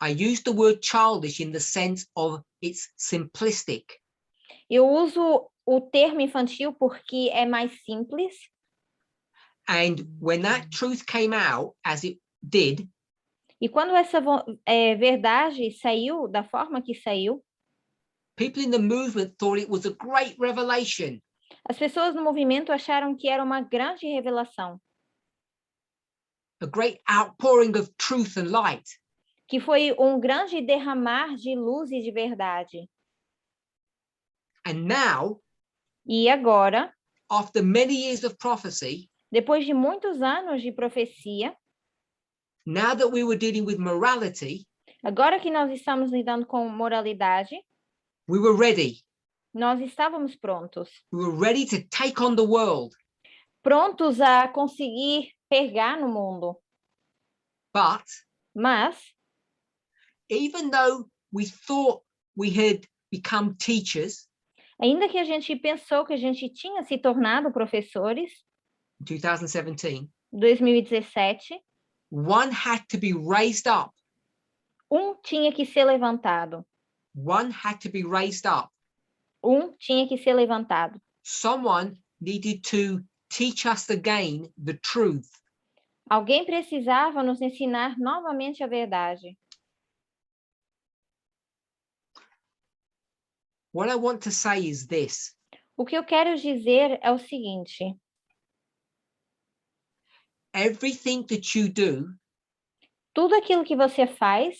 I use the word childish in the sense of it's simplistic. Eu uso o termo infantil porque é mais simples. And when that truth came out, as it did, E quando essa verdade saiu da forma que saiu, people in the movement thought it was a great revelation. as pessoas no movimento acharam que era uma grande revelação, A great outpouring of truth and light. que foi um grande derramar de luz e de verdade. And now, E agora, after many years of prophecy, depois de muitos anos de profecia, now that we were dealing with morality, agora que nós estamos lidando com moralidade, we were ready. nós estávamos prontos. We were ready to take on the world. Prontos a conseguir pegar no mundo. But Mas, even though we thought we had become teachers ainda que a gente pensou que a gente tinha se tornado professores, in 2017, 2017, one had to be raised up. tinha que ser levantado. One had to be raised up. Tinha que ser levantado. Someone needed to teach us again the truth. Alguém precisava nos ensinar novamente a verdade. What I want to say is this. O que eu quero dizer é o seguinte: Everything that you do tudo aquilo que você faz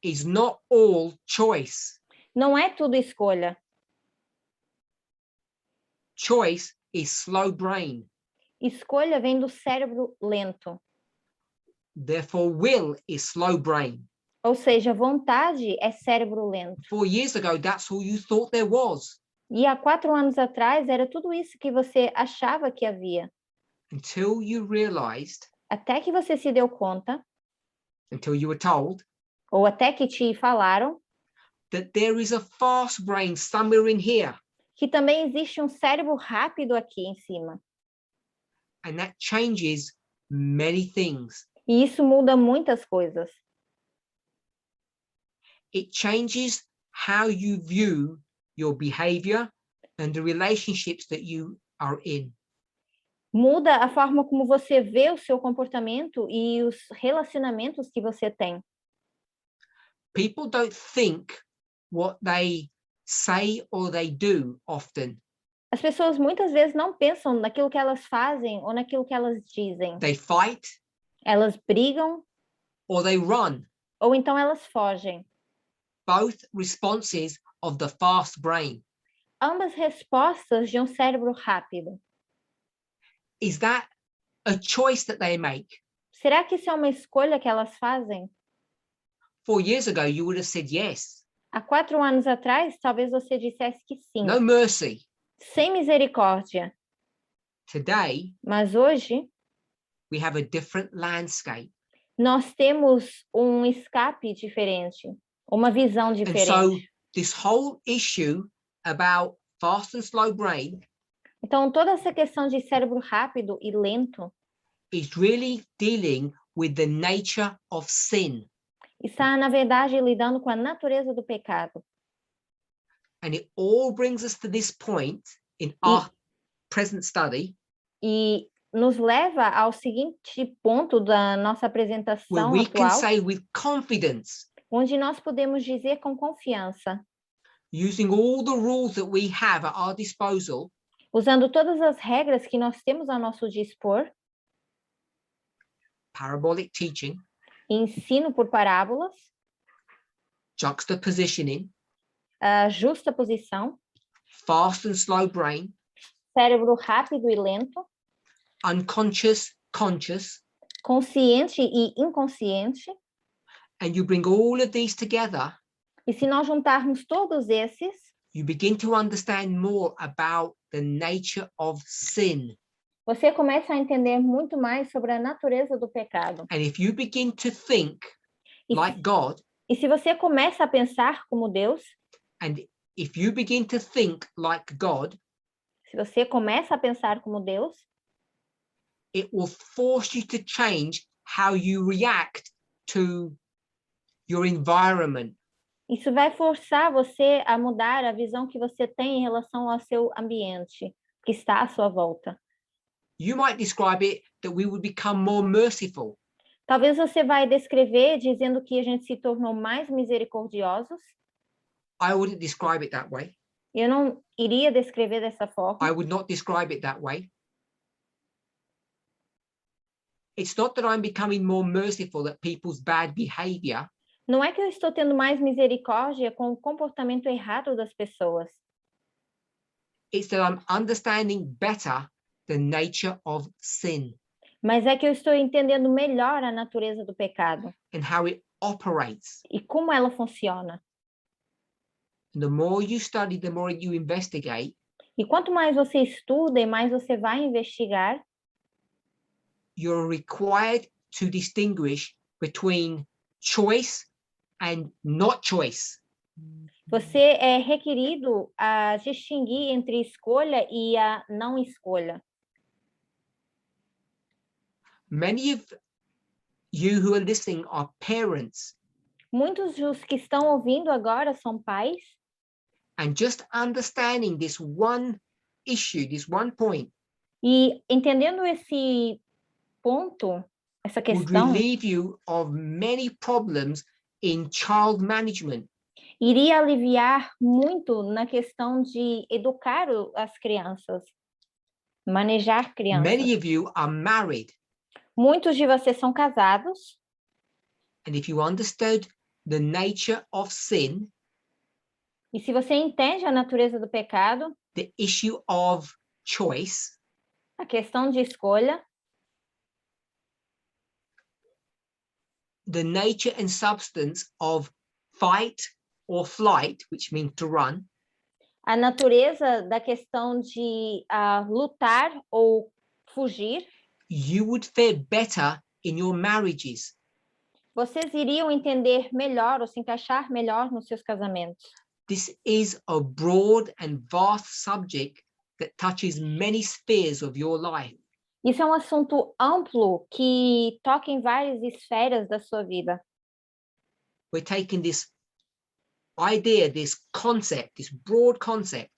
is not all choice. não é tudo escolha. Choice is slow brain. Escolha vem do cérebro lento. Therefore, will is slow brain. Ou seja, vontade é cérebro lento. 4 years ago, that's all you thought there was. E há 4 anos atrás era tudo isso que você achava que havia. Until you realized, Até que você se deu conta, until you were told, ou até que te falaram, that there is a fast brain somewhere in here. que também existe um cérebro rápido aqui em cima. And that changes many things. E isso muda muitas coisas. It changes how you view your behavior and the relationships that you are in. Muda a forma como você vê o seu comportamento e os relacionamentos que você tem. People don't think what they say or they do often. As pessoas muitas vezes não pensam naquilo que elas fazem ou naquilo que elas dizem. They fight Elas brigam or they run. ou então elas fogem. Both responses of the fast brain. Ambas respostas de um cérebro rápido. Is that a choice that they make? Será que isso é uma escolha que elas fazem? 4 years ago, you would have said yes. Há 4 anos atrás, talvez você dissesse que sim. No mercy. Sem misericórdia. Today, Mas hoje, we have a different landscape. nós temos um escape diferente, uma visão And so diferente. this whole issue about fast and slow brain Então, toda essa questão de cérebro rápido e lento is really dealing with the nature of sin. Está, na verdade, lidando com a natureza do pecado. And it all brings us to this point in our present study, E nos leva ao seguinte ponto da nossa where apresentação we can atual, say with confidence, onde nós podemos dizer com confiança, using all the rules that we have at our disposal, usando todas as regras que nós temos a nosso dispor, parabolic teaching, ensino por parábolas, juxtapositioning, a justa posição, fast and slow brain, cérebro rápido e lento, unconscious, conscious, consciente e inconsciente. and you bring all of these together, E se nós juntarmos todos esses, you begin to understand more about the nature of sin. você começa a entender muito mais sobre a natureza do pecado. And if you begin to think E, like God, e se você começa a pensar como Deus, and if you begin to think like God, se você começa a pensar como Deus, it will force you to change how you react to your environment. isso vai forçar você a mudar a visão que você tem em relação ao seu ambiente, que está à sua volta. You might describe it that we would become more merciful. Talvez você vai descrever dizendo que a gente se tornou mais misericordiosos. I wouldn't describe it that way. Eu não iria descrever dessa forma. I would not describe it that way. It's not that I'm becoming more merciful at people's bad behavior. Não é que eu estou tendo mais misericórdia com o comportamento errado das pessoas. It's that I'm understanding better the nature of sin Mas é que eu estou entendendo melhor a natureza do pecado and how it operates. e como ela funciona. And the more you study, the more you investigate, E quanto mais você estuda e mais você vai investigar, you're required to distinguish between choice and not choice. você é requerido a distinguir entre escolha e a não escolha. Many of you who are listening are parents, Muitos dos que estão ouvindo agora são pais, and just understanding this one issue, this one point, e entendendo esse ponto, essa would questão, relieve you of many problems in child management. iria aliviar muito na questão de educar as crianças, manejar crianças. Many of you are married, Muitos de vocês são casados, and if you understood the nature of sin, e se você entende a natureza do pecado, the issue of choice, a questão de escolha, the nature and substance of fight or flight, which means to run, a natureza da questão de lutar ou fugir, you would fare better in your marriages. vocês iriam entender melhor ou se encaixar melhor nos seus casamentos. This is a broad and vast subject that touches many spheres of your life. Isso é um assunto amplo que toca em várias esferas da sua vida. We're taking this idea, this concept, this broad concept,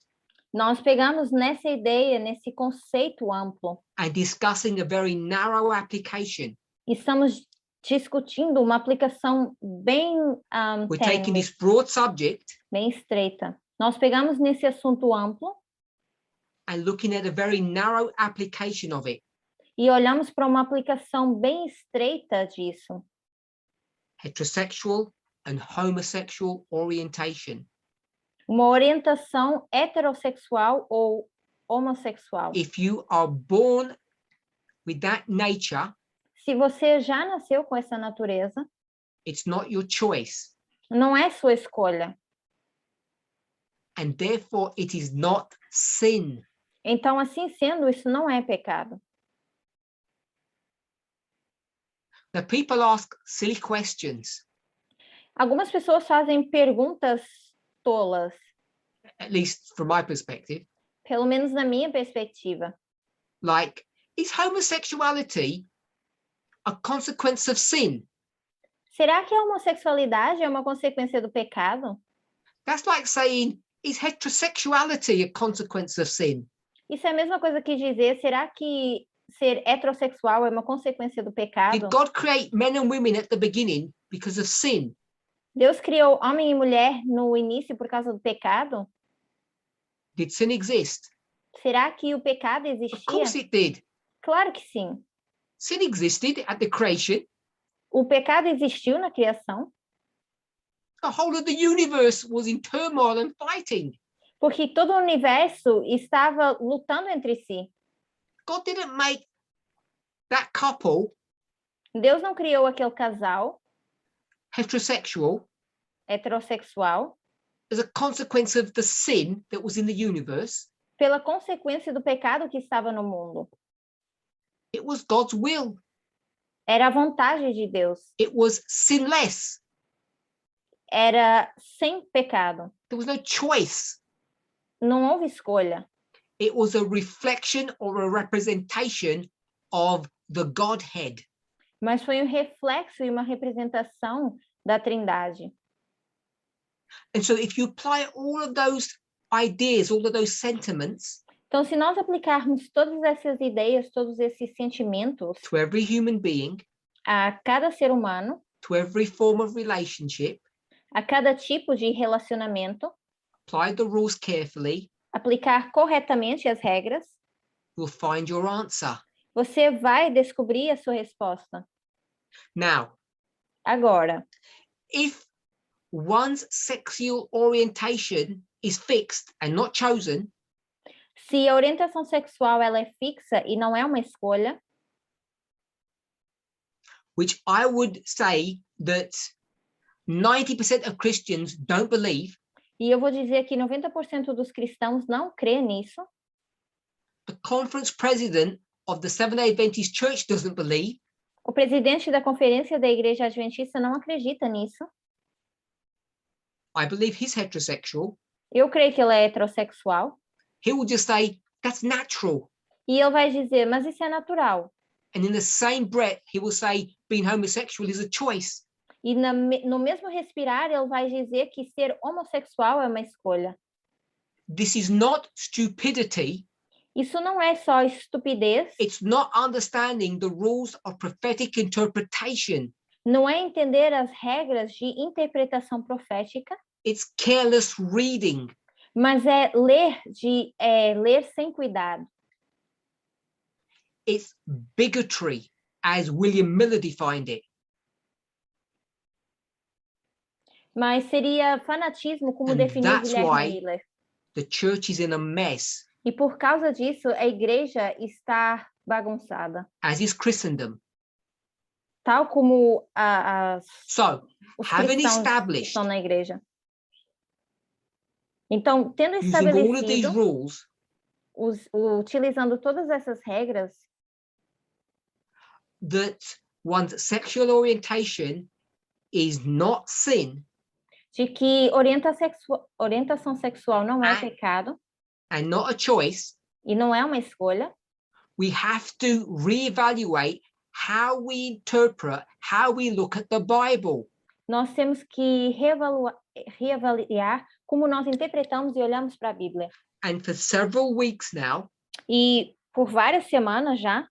Nós pegamos nessa ideia, nesse conceito amplo, and discussing a very narrow application. e estamos discutindo uma aplicação bem We're taking tênue, this broad subject bem estreita. Nós pegamos nesse assunto amplo and looking at a very narrow application of it. e olhamos para uma aplicação bem estreita disso. Heterosexual and homosexual orientation. Uma orientação heterossexual ou homossexual. If you are born with that nature, Se você já nasceu com essa natureza, it's not your choice, não é sua escolha. and therefore it is not sin. Então, assim sendo, isso não é pecado. Now, people ask silly questions, Algumas pessoas fazem perguntas tolas, at least from my perspective, pelo menos na minha perspectiva. like, is homosexuality a consequence of sin? Será que a homossexualidade é uma consequência do pecado? That's like saying, is heterosexuality a consequence of sin? Isso é a mesma coisa que dizer, será que ser heterossexual é uma consequência do pecado? Did God create men and women at the beginning because of sin? Deus criou homem e mulher no início por causa do pecado? Did sin exist? Será que o pecado Of existia? course it did. Claro que sim. Sin existed at the creation. O pecado existiu na criação, The whole of the universe was in turmoil and fighting. porque todo o universo estava lutando entre si. God didn't make that couple Deus não criou aquele casal heterosexual heterossexual as a consequence of the sin that was in the universe. pela consequência do pecado que estava no mundo. It was God's will. Era a vontade de Deus. It was sinless. Era sem pecado. There was no choice. Não houve escolha. It was a reflection or a representation of the Godhead. Mas foi um reflexo e uma representação da Trindade. And so if you apply all of those ideas, all of those sentiments Então, se nós aplicarmos todas essas ideias, todos esses sentimentos to every human being, a cada ser humano, to every form of relationship, a cada tipo de relacionamento, apply the rules carefully, aplicar corretamente as regras, you'll find your answer. você vai descobrir a sua resposta. Now, Agora, if one's sexual orientation is fixed and not chosen, se a orientação sexual ela é fixa e não é uma escolha, which I would say that 90% of Christians don't believe, e eu vou dizer que 90% dos cristãos não crê nisso, the conference president of the Seventh-day Adventist Church doesn't believe, o presidente da conferência da Igreja Adventista não acredita nisso, I believe he's heterosexual, eu creio que ele é heterossexual, he will just say, that's natural. e ele vai dizer, mas isso é natural. And in the same breath, he will say, being homosexual is a choice. E no mesmo respirar, ele vai dizer que ser homossexual é uma escolha. This is not stupidity. Isso não é só estupidez, It's not understanding the rules of prophetic interpretation. não é entender as regras de interpretação profética, It's careless reading. mas é ler sem cuidado. It's bigotry, as William Miller defined it. Mas seria fanatismo, como And definiu that's Guilherme why- Miller. The church is in a mess, E por causa disso, a igreja está bagunçada. as is Christendom. Tal como So, os having cristãos que established, estão na igreja. Então, tendo using all of these estabelecido, rules, utilizando todas essas regras, that one's sexual orientation is not sin de que orientação sexual não é pecado and not a choice, e não é uma escolha, we have to reevaluate how we interpret, how we look at the Bible. nós temos que reavaliar como nós interpretamos e olhamos para a Bíblia. And for several weeks now, E por várias semanas já,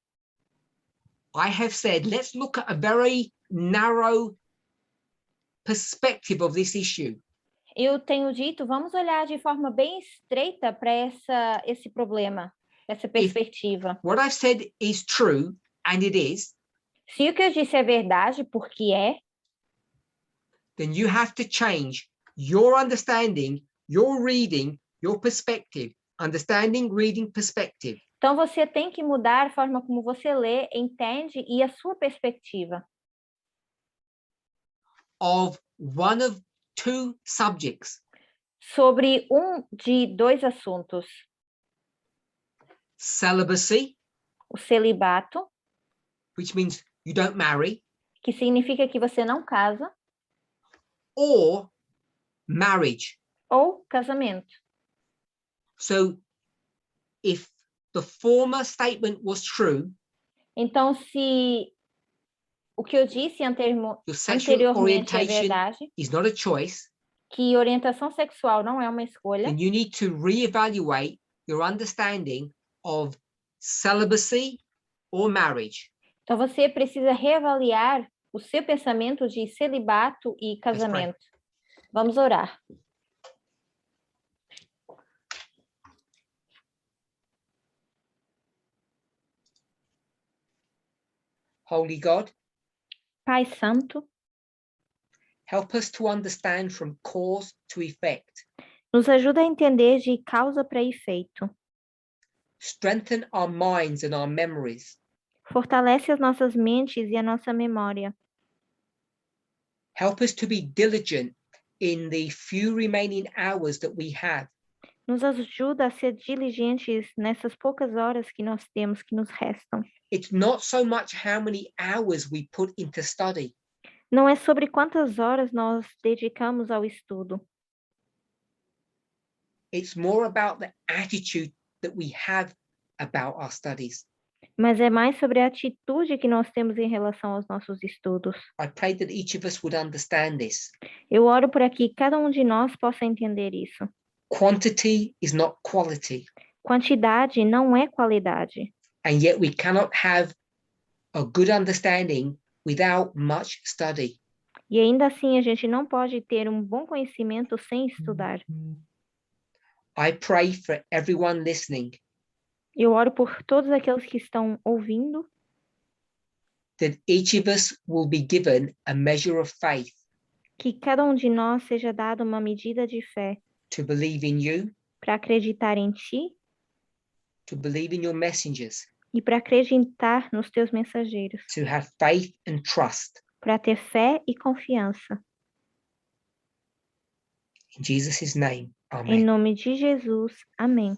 I have said, let's look at a very narrow perspective of this issue. eu tenho dito, vamos olhar de forma bem estreita para esse problema, essa perspectiva. What I've said is true, and it is, Se o que eu disse é verdade, porque é, then you have to change your understanding, your reading, your perspective. Understanding, reading, perspective. então você tem que mudar a forma como você lê, entende e a sua perspectiva Of one of two subjects, sobre de dois assuntos: celibacy, o celibato, which means you don't marry, que significa que você não casa, or marriage. ou casamento. So if the former statement was true, Então, se O que eu disse Your sexual anteriormente é orientation verdade, is not a choice. que orientação sexual não é uma escolha. Then you need to reevaluate your understanding of celibacy or marriage. Então você precisa reavaliar o seu pensamento de celibato e Let's pray. casamento. Vamos orar. Holy God, Pai Santo, help us to understand from cause to effect. nos ajuda a entender de causa para efeito. Strengthen our minds and our memories. Fortalece as nossas mentes e a nossa memória. Help us to be diligent in the few remaining hours that we have. Nos ajuda a ser diligentes nessas poucas horas que nós temos, que nos restam. It's not so much how many hours we put into study. Não é sobre quantas horas nós dedicamos ao estudo. It's more about the attitude that we have about our studies. Mas é mais sobre a atitude que nós temos em relação aos nossos estudos. I pray that each of us would understand this. Eu oro por aqui que cada um de nós possa entender isso. Quantity is not quality, Quantidade não é qualidade. and yet we cannot have a good understanding without much study. E ainda assim a gente não pode ter um bom conhecimento sem estudar. I pray for everyone listening Eu oro por todos aqueles que estão ouvindo, that each of us will be given a measure of faith que cada um de nós seja dado uma medida de fé to believe in you, para acreditar em ti to believe in your messengers, e para acreditar nos teus mensageiros, to have faith and trust. para ter fé e confiança. In Jesus' name, Em amen. nome de Jesus, amém.